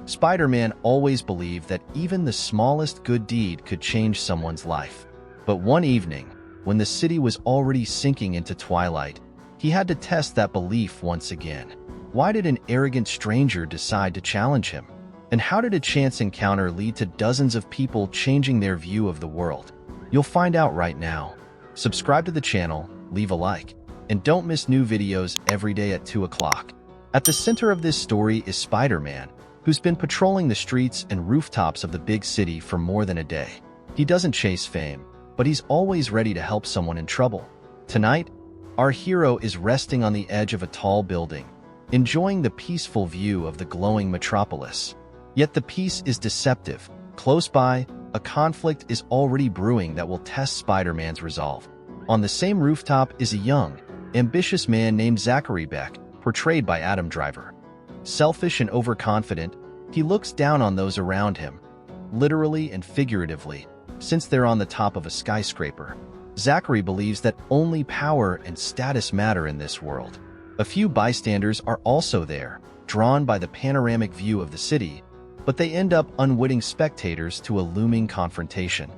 Spider-Man always believed that even the smallest good deed could change someone's life. But one evening, when the city was already sinking into twilight, he had to test that belief once again. Why did an arrogant stranger decide to challenge him? And how did a chance encounter lead to dozens of people changing their view of the world? You'll find out right now. Subscribe to the channel, leave a like, and don't miss new videos every day at 2 o'clock. At the center of this story is Spider-Man, who's been patrolling the streets and rooftops of the big city for more than a day. He doesn't chase fame, but he's always ready to help someone in trouble. Tonight, our hero is resting on the edge of a tall building, enjoying the peaceful view of the glowing metropolis. Yet the peace is deceptive. Close by, a conflict is already brewing that will test Spider-Man's resolve. On the same rooftop is a young, ambitious man named Zachary Beck, portrayed by Adam Driver. Selfish and overconfident, he looks down on those around him, literally and figuratively, since they're on the top of a skyscraper. Zachary believes that only power and status matter in this world. A few bystanders are also there, drawn by the panoramic view of the city, but they end up unwitting spectators to a looming confrontation.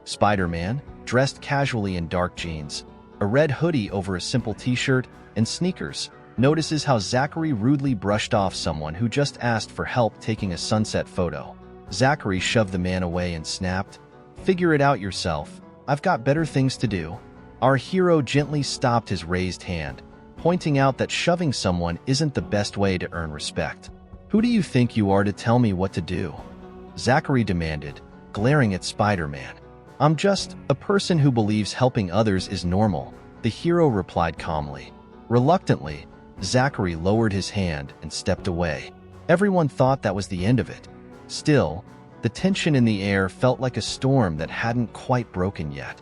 Spider-Man, dressed casually in dark jeans, a red hoodie over a simple t-shirt, and sneakers, notices how Zachary rudely brushed off someone who just asked for help taking a sunset photo. Zachary shoved the man away and snapped, "Figure it out yourself. I've got better things to do." Our hero gently stopped his raised hand, pointing out that shoving someone isn't the best way to earn respect. "Who do you think you are to tell me what to do?" Zachary demanded, glaring at Spider-Man. "I'm just a person who believes helping others is normal," the hero replied calmly. Reluctantly, Zachary lowered his hand and stepped away. Everyone thought that was the end of it. Still, the tension in the air felt like a storm that hadn't quite broken yet.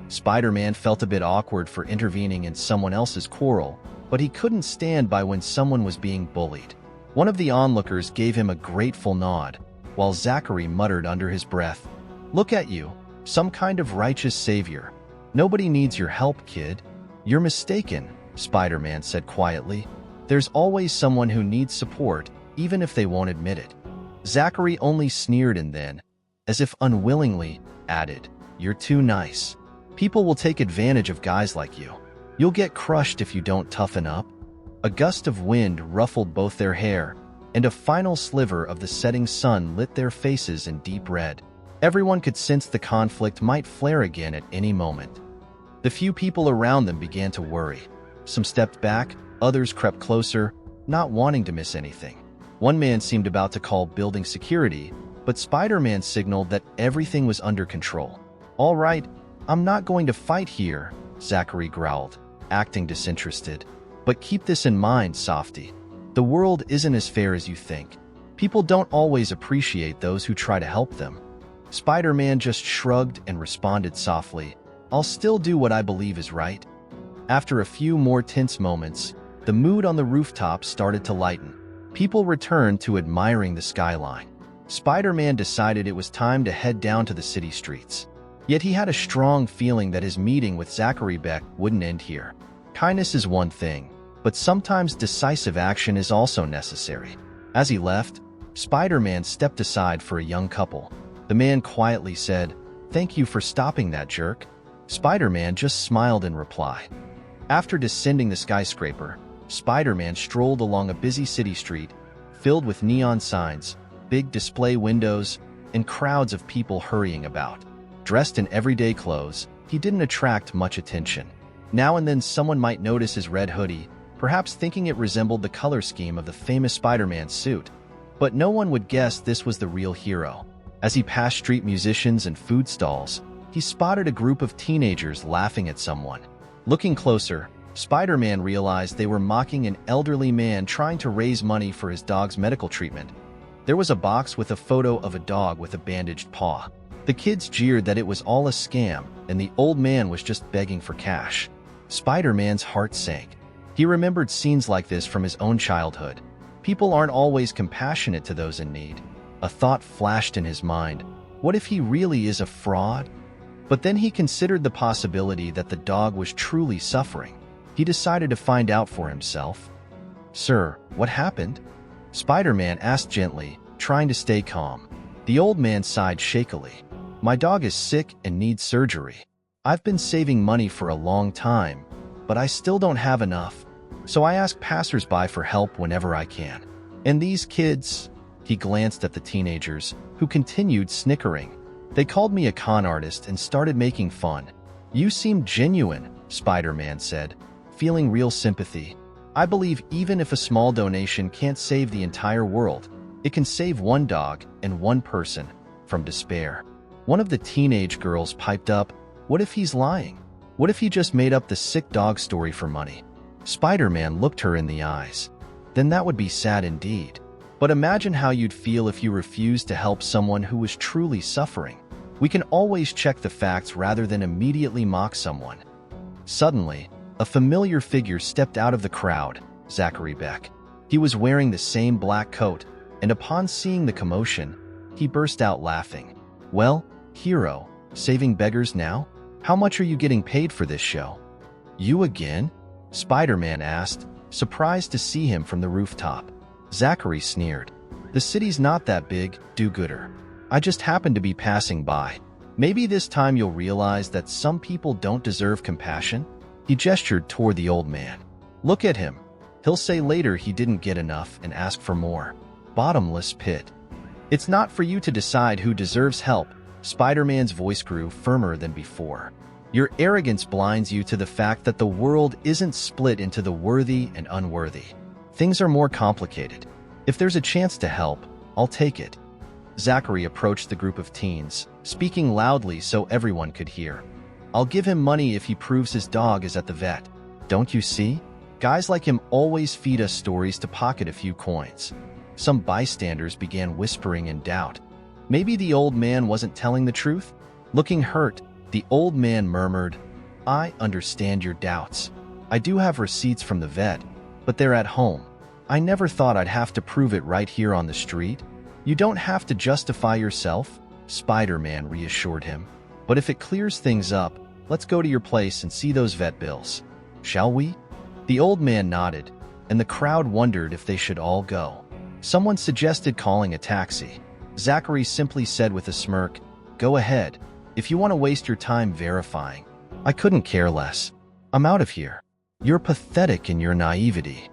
Spider-Man felt a bit awkward for intervening in someone else's quarrel, but he couldn't stand by when someone was being bullied. One of the onlookers gave him a grateful nod, while Zachary muttered under his breath, "Look at you, some kind of righteous savior. Nobody needs your help, kid." "You're mistaken," Spider-Man said quietly. "There's always someone who needs support, even if they won't admit it." Zachary only sneered and then, as if unwillingly, added, "You're too nice. People will take advantage of guys like you. You'll get crushed if you don't toughen up." A gust of wind ruffled both their hair, and a final sliver of the setting sun lit their faces in deep red. Everyone could sense the conflict might flare again at any moment. The few people around them began to worry. Some stepped back, others crept closer, not wanting to miss anything. One man seemed about to call building security, but Spider-Man signaled that everything was under control. "All right, I'm not going to fight here," Zachary growled, acting disinterested. "But keep this in mind, Softy. The world isn't as fair as you think. People don't always appreciate those who try to help them." Spider-Man just shrugged and responded softly, "I'll still do what I believe is right." After a few more tense moments, the mood on the rooftop started to lighten. People returned to admiring the skyline. Spider-Man decided it was time to head down to the city streets. Yet he had a strong feeling that his meeting with Zachary Beck wouldn't end here. Kindness is one thing, but sometimes decisive action is also necessary. As he left, Spider-Man stepped aside for a young couple. The man quietly said, "Thank you for stopping that jerk." Spider-Man just smiled in reply. After descending the skyscraper, Spider-Man strolled along a busy city street, filled with neon signs, big display windows, and crowds of people hurrying about. Dressed in everyday clothes, he didn't attract much attention. Now and then someone might notice his red hoodie, perhaps thinking it resembled the color scheme of the famous Spider-Man suit. But no one would guess this was the real hero. As he passed street musicians and food stalls, he spotted a group of teenagers laughing at someone. Looking closer, Spider-Man realized they were mocking an elderly man trying to raise money for his dog's medical treatment. There was a box with a photo of a dog with a bandaged paw. The kids jeered that it was all a scam, and the old man was just begging for cash. Spider-Man's heart sank. He remembered scenes like this from his own childhood. People aren't always compassionate to those in need. A thought flashed in his mind. What if he really is a fraud? But then he considered the possibility that the dog was truly suffering. He decided to find out for himself. "Sir, what happened?" Spider-Man asked gently, trying to stay calm. The old man sighed shakily. My dog is sick and needs surgery. I've been saving money for a long time, but I still don't have enough, so I ask passersby for help whenever I can. And these kids, he glanced at the teenagers, who continued snickering. They called me a con artist and started making fun. You seem genuine, Spider-Man said, feeling real sympathy. I believe even if a small donation can't save the entire world, it can save one dog and one person from despair. One of the teenage girls piped up, what if he's lying? What if he just made up the sick dog story for money? Spider-Man looked her in the eyes. Then that would be sad indeed. But imagine how you'd feel if you refused to help someone who was truly suffering. We can always check the facts rather than immediately mock someone. Suddenly, a familiar figure stepped out of the crowd, Zachary Beck. He was wearing the same black coat, and upon seeing the commotion, he burst out laughing. Well, hero, saving beggars now? How much are you getting paid for this show? You again? Spider-Man asked, surprised to see him from the rooftop. Zachary sneered. The city's not that big, do-gooder. I just happened to be passing by. Maybe this time you'll realize that some people don't deserve compassion? He gestured toward the old man. Look at him. He'll say later he didn't get enough and ask for more. Bottomless pit. It's not for you to decide who deserves help. Spider-Man's voice grew firmer than before. Your arrogance blinds you to the fact that the world isn't split into the worthy and unworthy. Things are more complicated. If there's a chance to help, I'll take it. Zachary approached the group of teens, speaking loudly so everyone could hear. I'll give him money if he proves his dog is at the vet. Don't you see? Guys like him always feed us stories to pocket a few coins. Some bystanders began whispering in doubt. Maybe the old man wasn't telling the truth? Looking hurt, the old man murmured, I understand your doubts. I do have receipts from the vet, but they're at home. I never thought I'd have to prove it right here on the street. You don't have to justify yourself, Spider-Man reassured him. But if it clears things up, let's go to your place and see those vet bills. Shall we? The old man nodded, and the crowd wondered if they should all go. Someone suggested calling a taxi. Zachary simply said with a smirk, Go ahead, if you want to waste your time verifying. I couldn't care less. I'm out of here. You're pathetic in your naivety.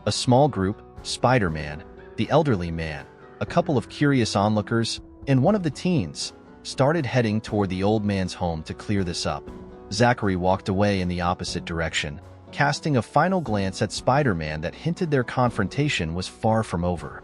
A small group, Spider-Man, the elderly man, a couple of curious onlookers, and one of the teens, started heading toward the old man's home to clear this up. Zachary walked away in the opposite direction, casting a final glance at Spider-Man that hinted their confrontation was far from over.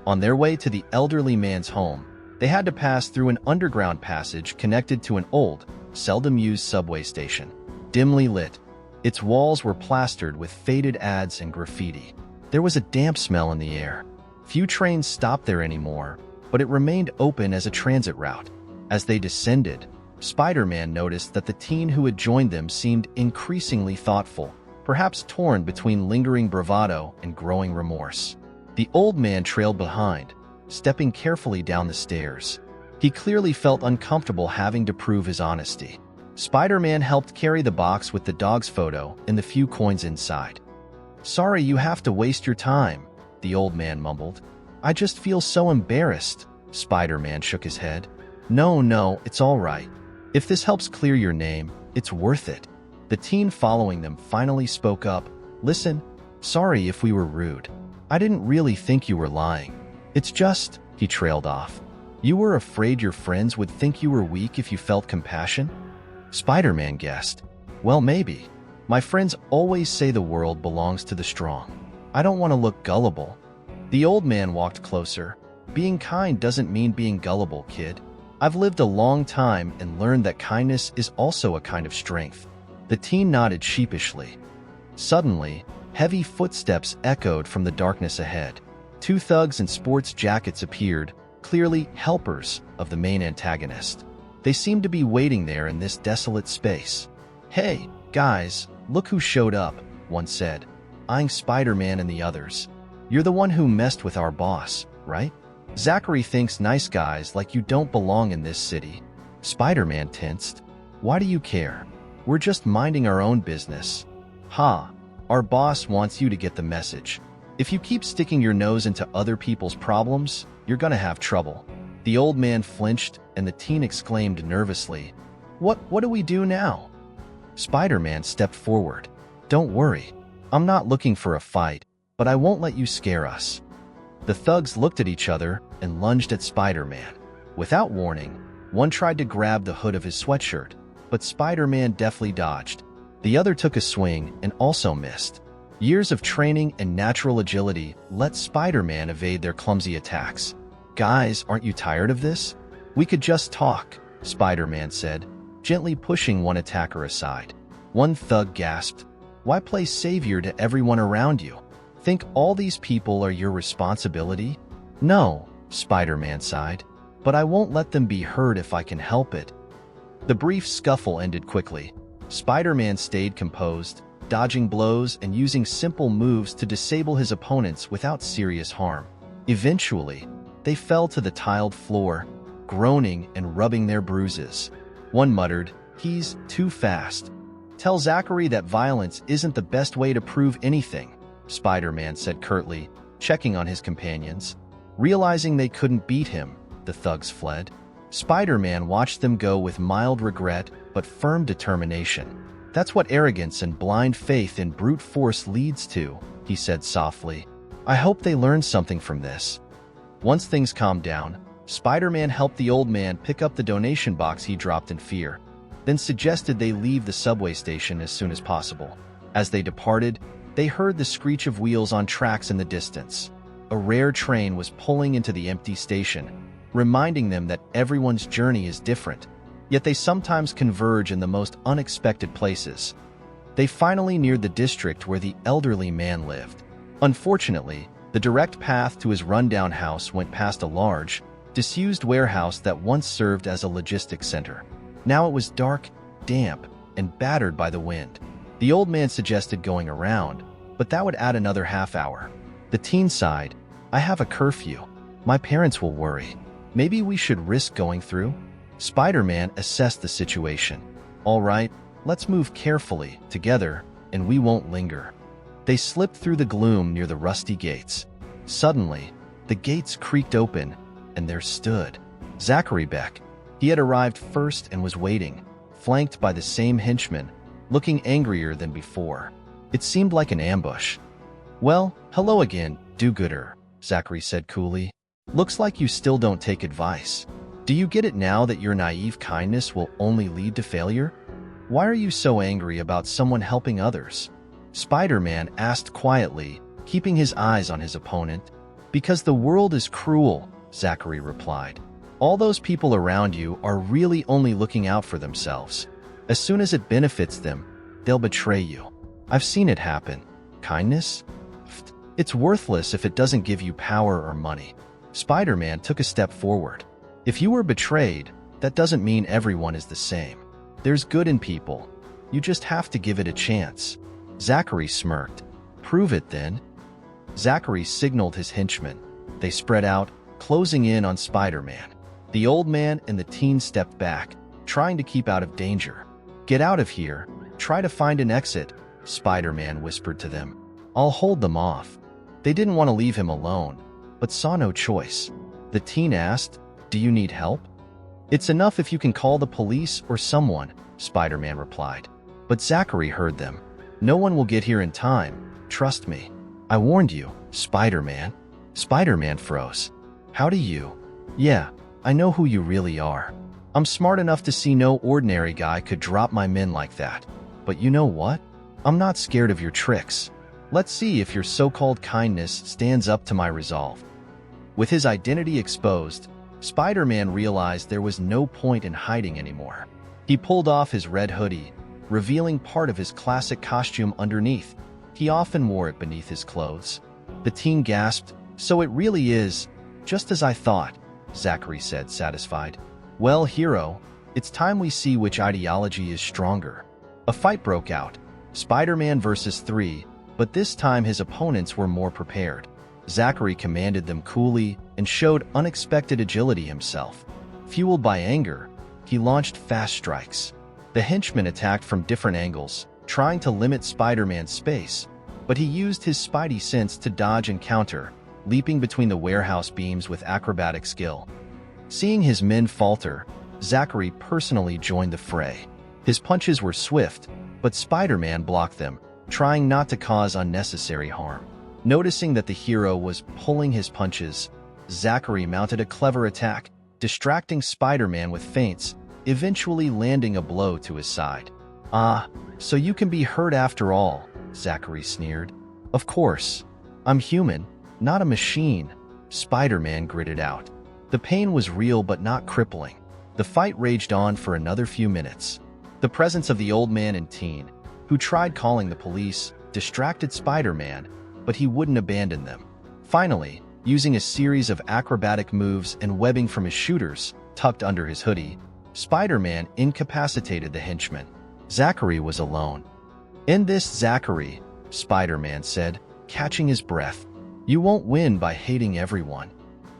On their way to the elderly man's home, they had to pass through an underground passage connected to an old, seldom-used subway station, dimly lit. Its walls were plastered with faded ads and graffiti. There was a damp smell in the air. Few trains stopped there anymore, but it remained open as a transit route. As they descended, Spider-Man noticed that the teen who had joined them seemed increasingly thoughtful, perhaps torn between lingering bravado and growing remorse. The old man trailed behind, stepping carefully down the stairs. He clearly felt uncomfortable having to prove his honesty. Spider-Man helped carry the box with the dog's photo and the few coins inside. Sorry you have to waste your time, the old man mumbled. I just feel so embarrassed. Spider-Man shook his head. No, it's all right. If this helps clear your name, it's worth it. The teen following them finally spoke up. Listen, sorry if we were rude. I didn't really think you were lying. It's just, he trailed off. You were afraid your friends would think you were weak if you felt compassion? Spider-Man guessed. Well, maybe. My friends always say the world belongs to the strong. I don't want to look gullible. The old man walked closer. Being kind doesn't mean being gullible, kid. I've lived a long time and learned that kindness is also a kind of strength. The teen nodded sheepishly. Suddenly, heavy footsteps echoed from the darkness ahead. Two thugs in sports jackets appeared, clearly helpers of the main antagonist. They seemed to be waiting there in this desolate space. Hey, guys, look who showed up, one said, eyeing Spider-Man and the others. You're the one who messed with our boss, right? Zachary thinks nice guys like you don't belong in this city. Spider-Man tensed. Why do you care? We're just minding our own business. Ha, our boss wants you to get the message. If you keep sticking your nose into other people's problems, you're gonna have trouble." The old man flinched, and the teen exclaimed nervously, What do we do now?" Spider-Man stepped forward. "Don't worry. I'm not looking for a fight, but I won't let you scare us." The thugs looked at each other and lunged at Spider-Man. Without warning, one tried to grab the hood of his sweatshirt, but Spider-Man deftly dodged. The other took a swing and also missed. Years of training and natural agility let Spider-Man evade their clumsy attacks. "Guys, aren't you tired of this? We could just talk," Spider-Man said, gently pushing one attacker aside. One thug gasped, "Why play savior to everyone around you? Think all these people are your responsibility?" "No," Spider-Man sighed, "but I won't let them be hurt if I can help it." The brief scuffle ended quickly. Spider-Man stayed composed, dodging blows and using simple moves to disable his opponents without serious harm. Eventually, they fell to the tiled floor, groaning and rubbing their bruises. One muttered, "He's too fast." "Tell Zachary that violence isn't the best way to prove anything," Spider-Man said curtly, checking on his companions. Realizing they couldn't beat him, the thugs fled. Spider-Man watched them go with mild regret but firm determination. "That's what arrogance and blind faith in brute force leads to," he said softly. "I hope they learn something from this." Once things calmed down, Spider-Man helped the old man pick up the donation box he dropped in fear, then suggested they leave the subway station as soon as possible. As they departed, they heard the screech of wheels on tracks in the distance. A rare train was pulling into the empty station, reminding them that everyone's journey is different, yet they sometimes converge in the most unexpected places. They finally neared the district where the elderly man lived. Unfortunately, the direct path to his rundown house went past a large, disused warehouse that once served as a logistics center. Now it was dark, damp, and battered by the wind. The old man suggested going around, but that would add another half hour. The teen sighed, "I have a curfew. My parents will worry. Maybe we should risk going through?" Spider-Man assessed the situation. "All right, let's move carefully, together, and we won't linger." They slipped through the gloom near the rusty gates. Suddenly, the gates creaked open, and there stood Zachary Beck. He had arrived first and was waiting, flanked by the same henchman, looking angrier than before. It seemed like an ambush. "Well, hello again, do-gooder," Zachary said coolly. "Looks like you still don't take advice. Do you get it now that your naive kindness will only lead to failure? Why are you so angry about someone helping others?" Spider-Man asked quietly, keeping his eyes on his opponent. "Because the world is cruel," Zachary replied. "All those people around you are really only looking out for themselves. As soon as it benefits them, they'll betray you. I've seen it happen. Kindness? It's worthless if it doesn't give you power or money." Spider-Man took a step forward. "If you were betrayed, that doesn't mean everyone is the same. There's good in people. You just have to give it a chance." Zachary smirked. "Prove it then." Zachary signaled his henchmen. They spread out, closing in on Spider-Man. The old man and the teen stepped back, trying to keep out of danger. "Get out of here. Try to find an exit," Spider-Man whispered to them. "I'll hold them off." They didn't want to leave him alone, but saw no choice. The teen asked, "Do you need help?" "It's enough if you can call the police or someone," Spider-Man replied. But Zachary heard them. "No one will get here in time. Trust me. I warned you, Spider-Man." Spider-Man froze. "How do you?" "Yeah, I know who you really are. I'm smart enough to see no ordinary guy could drop my men like that. But you know what? I'm not scared of your tricks. Let's see if your so-called kindness stands up to my resolve." With his identity exposed, Spider-Man realized there was no point in hiding anymore. He pulled off his red hoodie, revealing part of his classic costume underneath. He often wore it beneath his clothes. The teen gasped, "So it really is, just as I thought," Zachary said, satisfied. "Well, hero, it's time we see which ideology is stronger." A fight broke out, Spider-Man versus 3, but this time his opponents were more prepared. Zachary commanded them coolly and showed unexpected agility himself. Fueled by anger, he launched fast strikes. The henchmen attacked from different angles, trying to limit Spider-Man's space, but he used his spidey sense to dodge and counter, leaping between the warehouse beams with acrobatic skill. Seeing his men falter, Zachary personally joined the fray. His punches were swift, but Spider-Man blocked them, trying not to cause unnecessary harm. Noticing that the hero was pulling his punches, Zachary mounted a clever attack, distracting Spider-Man with feints, eventually landing a blow to his side. "Ah, so you can be hurt after all," Zachary sneered. "Of course. I'm human, not a machine," Spider-Man gritted out. The pain was real but not crippling. The fight raged on for another few minutes. The presence of the old man and teen, who tried calling the police, distracted Spider-Man, but he wouldn't abandon them. Finally, using a series of acrobatic moves and webbing from his shooters, tucked under his hoodie, Spider-Man incapacitated the henchman. Zachary was alone. "In this, Zachary," Spider-Man said, catching his breath. "You won't win by hating everyone."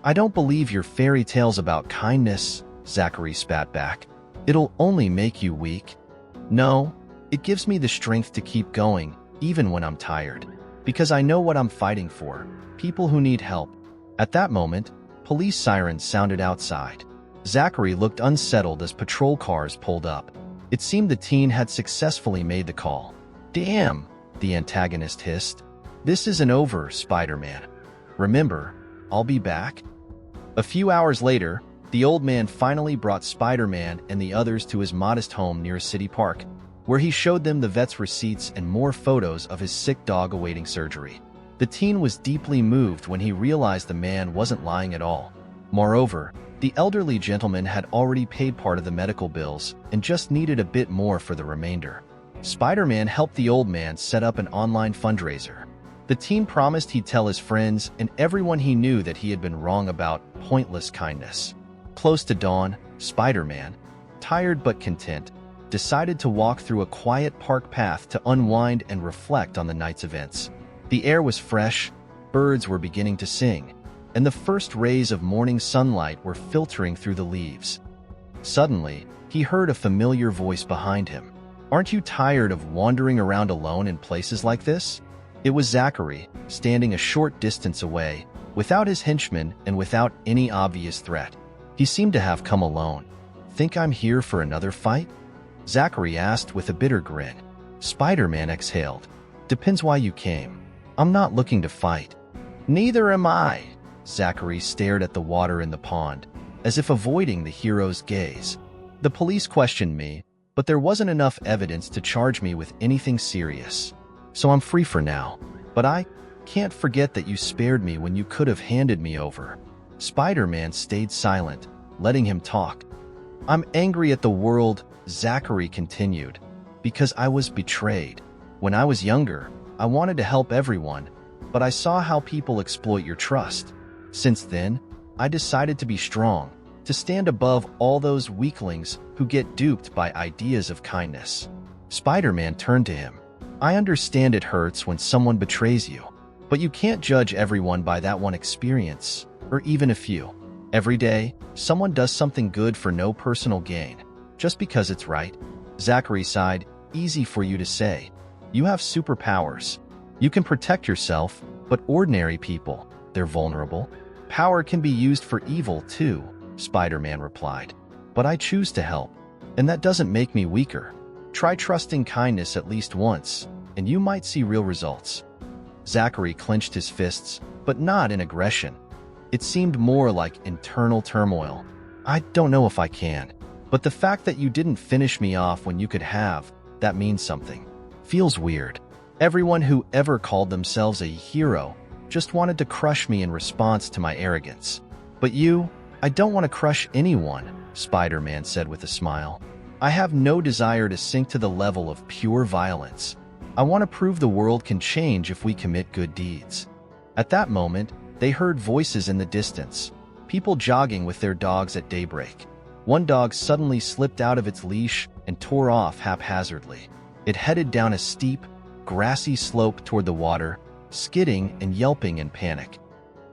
"I don't believe your fairy tales about kindness," Zachary spat back. "It'll only make you weak." "No, it gives me the strength to keep going, even when I'm tired. Because I know what I'm fighting for, people who need help." At that moment, police sirens sounded outside. Zachary looked unsettled as patrol cars pulled up. It seemed the teen had successfully made the call. "Damn," the antagonist hissed. "This isn't over, Spider-Man. Remember, I'll be back." A few hours later, the old man finally brought Spider-Man and the others to his modest home near a city park, where he showed them the vet's receipts and more photos of his sick dog awaiting surgery. The teen was deeply moved when he realized the man wasn't lying at all. Moreover, the elderly gentleman had already paid part of the medical bills and just needed a bit more for the remainder. Spider-Man helped the old man set up an online fundraiser. The teen promised he'd tell his friends and everyone he knew that he had been wrong about pointless kindness. Close to dawn, Spider-Man, tired but content, decided to walk through a quiet park path to unwind and reflect on the night's events. The air was fresh, birds were beginning to sing, and the first rays of morning sunlight were filtering through the leaves. Suddenly, he heard a familiar voice behind him. "Aren't you tired of wandering around alone in places like this?" It was Zachary, standing a short distance away, without his henchmen and without any obvious threat. He seemed to have come alone. "Think I'm here for another fight?" Zachary asked with a bitter grin. Spider-Man exhaled. "Depends why you came. I'm not looking to fight." "Neither am I." Zachary stared at the water in the pond, as if avoiding the hero's gaze. "The police questioned me, but there wasn't enough evidence to charge me with anything serious. So I'm free for now. But I can't forget that you spared me when you could have handed me over." Spider-Man stayed silent, letting him talk. "I'm angry at the world," Zachary continued, "because I was betrayed. When I was younger, I wanted to help everyone, but I saw how people exploit your trust. Since then, I decided to be strong, to stand above all those weaklings who get duped by ideas of kindness." Spider-Man turned to him. "I understand it hurts when someone betrays you, but you can't judge everyone by that one experience, or even a few. Every day, someone does something good for no personal gain, just because it's right." Zachary sighed. "Easy for you to say. You have superpowers. You can protect yourself, but ordinary people, they're vulnerable. Power can be used for evil too," Spider-Man replied. "But I choose to help, and that doesn't make me weaker. Try trusting kindness at least once, and you might see real results." Zachary clenched his fists, but not in aggression. It seemed more like internal turmoil. "I don't know if I can, but the fact that you didn't finish me off when you could have, that means something. Feels weird. Everyone who ever called themselves a hero just wanted to crush me in response to my arrogance. But you, I don't want to crush anyone," Spider-Man said with a smile. "I have no desire to sink to the level of pure violence. I want to prove the world can change if we commit good deeds." At that moment, they heard voices in the distance, people jogging with their dogs at daybreak. One dog suddenly slipped out of its leash and tore off haphazardly. It headed down a steep, grassy slope toward the water, skidding and yelping in panic.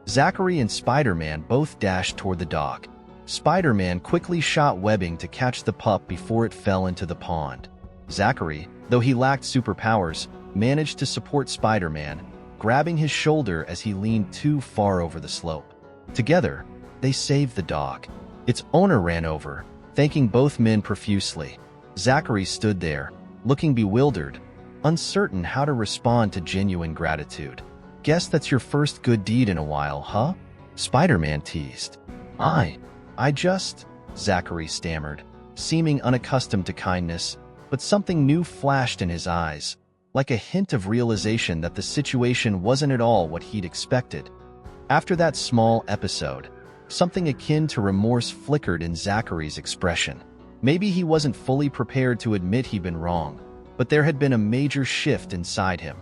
Zachary and Spider-Man both dashed toward the dog. Spider-Man quickly shot webbing to catch the pup before it fell into the pond. Zachary, though he lacked superpowers, managed to support Spider-Man, grabbing his shoulder as he leaned too far over the slope. Together, they saved the dog. Its owner ran over, thanking both men profusely. Zachary stood there, looking bewildered, uncertain how to respond to genuine gratitude. "Guess that's your first good deed in a while, huh?" Spider-Man teased. I just," Zachary stammered, seeming unaccustomed to kindness, but something new flashed in his eyes, like a hint of realization that the situation wasn't at all what he'd expected. After that small episode, something akin to remorse flickered in Zachary's expression. Maybe he wasn't fully prepared to admit he'd been wrong, but there had been a major shift inside him.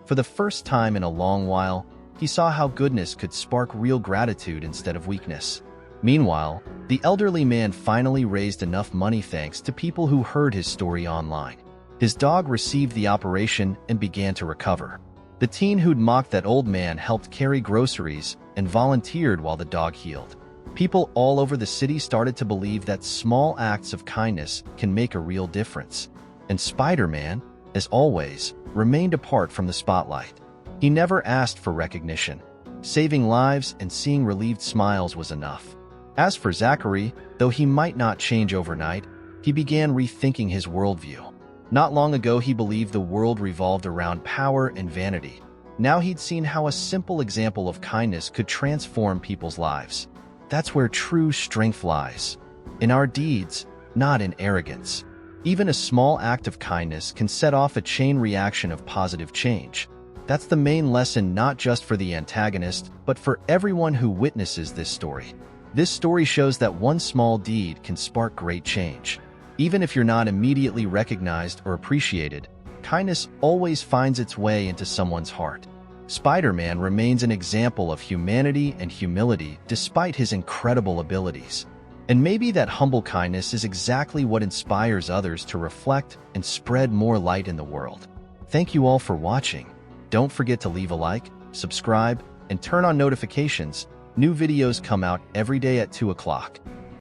For the first time in a long while, he saw how goodness could spark real gratitude instead of weakness. Meanwhile, the elderly man finally raised enough money thanks to people who heard his story online. His dog received the operation and began to recover. The teen who'd mocked that old man helped carry groceries and volunteered while the dog healed. People all over the city started to believe that small acts of kindness can make a real difference. And Spider-Man, as always, remained apart from the spotlight. He never asked for recognition. Saving lives and seeing relieved smiles was enough. As for Zachary, though he might not change overnight, he began rethinking his worldview. Not long ago, he believed the world revolved around power and vanity. Now he'd seen how a simple example of kindness could transform people's lives. That's where true strength lies. In our deeds, not in arrogance. Even a small act of kindness can set off a chain reaction of positive change. That's the main lesson, not just for the antagonist, but for everyone who witnesses this story. This story shows that one small deed can spark great change. Even if you're not immediately recognized or appreciated, kindness always finds its way into someone's heart. Spider-Man remains an example of humanity and humility despite his incredible abilities. And maybe that humble kindness is exactly what inspires others to reflect and spread more light in the world. Thank you all for watching. Don't forget to leave a like, subscribe, and turn on notifications. New videos come out every day at 2 o'clock.